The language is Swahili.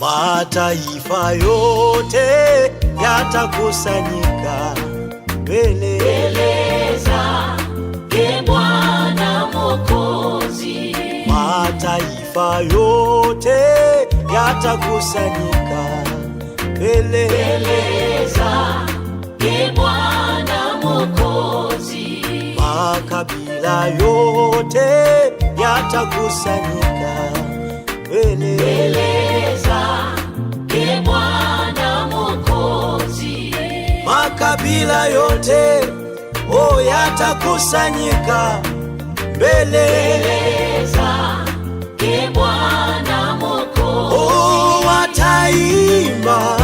Mataifa yote yatakusanyika mbele zake Bwana Mwokozi. Mataifa yote yatakusanyika mbele zake Bwana Mwokozi. Makabila yote yatakusanyika mbele zake Bwana Mwokozi. Makabila yote yatakusanyika mbele zake Bwana Mwokozi. Wataimba